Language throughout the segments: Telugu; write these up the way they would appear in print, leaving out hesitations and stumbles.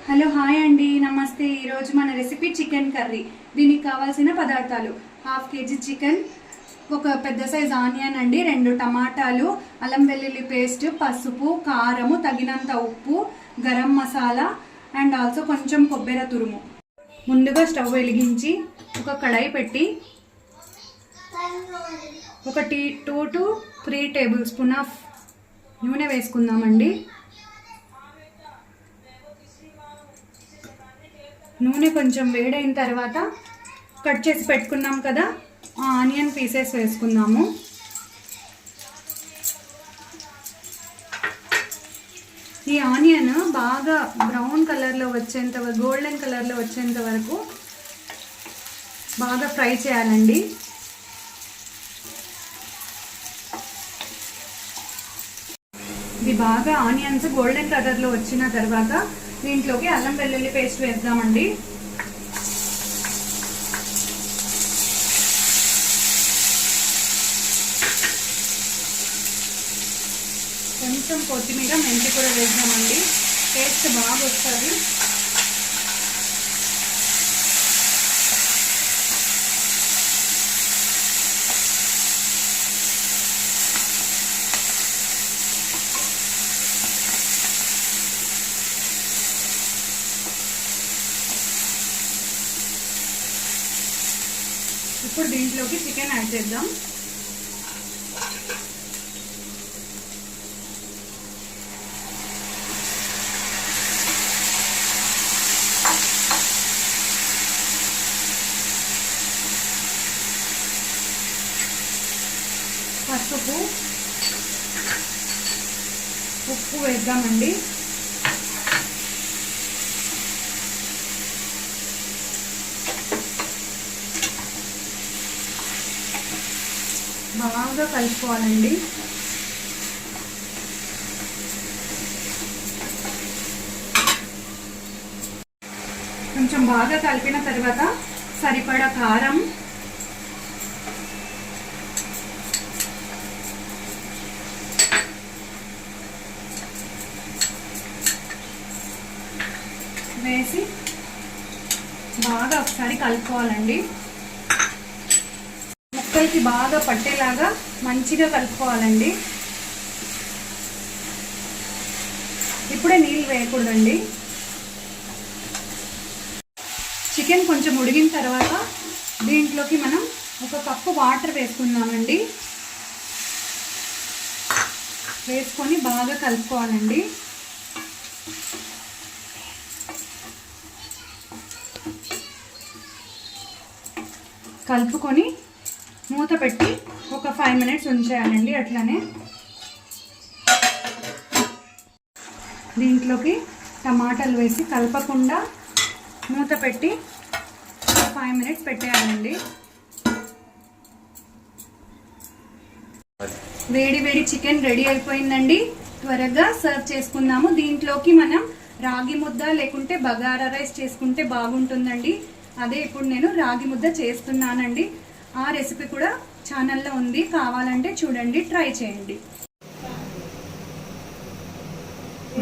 హలో హాయ్ అండి, నమస్తే. ఈరోజు మన రెసిపీ చికెన్ కర్రీ. దీనికి కావాల్సిన పదార్థాలు: హాఫ్ కేజీ చికెన్, ఒక పెద్ద సైజ్ ఆనియన్ అండి, 2 టమాటాలు, అల్లం వెల్లుల్లి పేస్ట్, పసుపు, కారము, తగినంత ఉప్పు, గరం మసాలా అండ్ ఆల్సో కొంచెం కొబ్బరి తురుము. ముందుగా స్టవ్ వెలిగించి ఒక కడాయి పెట్టి ఒక 2 to 3 టేబుల్ స్పూన్ ఆఫ్ నూనె వేసుకుందామండి. నూనె కొంచెం వేడైన తర్వాత కట్ చేసి పెట్టుకున్నాం కదా ఆ ఆనియన్ పీసెస్ వేసుకుందాము. ఈ ఆనియన్ బాగా బ్రౌన్ కలర్లో వచ్చేంత, గోల్డెన్ కలర్లో వచ్చేంత వరకు బాగా ఫ్రై చేయాలండి. ఇది బాగా ఆనియన్స్ గోల్డెన్ కలర్లో వచ్చిన తర్వాత దీంట్లోకి అల్లం వెల్లుల్లి పేస్ట్ వేద్దామండి. కొంచెం కొత్తిమీర, మెంతి కూడా వేద్దామండి. టేస్ట్ బాగా వస్తుంది. ఇప్పుడు దీంట్లోకి చికెన్ యాడ్ చేద్దాం. పసుపు, ఉప్పు వేద్దామండి. బాగా కలుపుకోవాలండి. కొంచెం బాగా కలిపిన తర్వాత సరిపడా కారం, వేసి బాగా ఒకసారి కలుపుకోవాలండి. ముక్కలకి బాగా పట్టేలాగా మంచిగా కలుపుకోవాలండి. ఇప్పుడే నీళ్ళు వేయకూడదండి. చికెన్ కొంచెం ఉడికిన తర్వాత దీంట్లోకి మనం 1 కప్పు వాటర్ వేసుకుందామండి. వేసుకొని బాగా కలుపుకోవాలండి. కలుపుకొని మూత పెట్టి ఒక 5 మినిట్స్ ఉంచేయాలండి. అట్లనే దీంట్లోకి టమాటాలు వేసి కలపకుండా మూత పెట్టి 5 మినిట్స్ పెట్టేయాలండి. వేడి వేడి చికెన్ రెడీ అయిపోయిందండి. త్వరగా సర్వ్ చేసుకుందాము. దీంట్లోకి మనం రాగి ముద్ద లేకుంటే బగారా రైస్ చేసుకుంటే బాగుంటుందండి. అదే ఇప్పుడు నేను రాగి ముద్ద చేస్తున్నానండి. ఆ రెసిపీ కూడా ఛానల్లో ఉంది, కావాలంటే చూడండి, ట్రై చేయండి.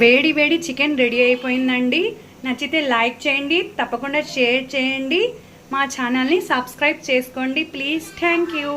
వేడి వేడి చికెన్ రెడీ అయిపోయిందండి. నచ్చితే లైక్ చేయండి, తప్పకుండా షేర్ చేయండి, మా ఛానల్ని సబ్స్క్రైబ్ చేసుకోండి ప్లీజ్. Thank you.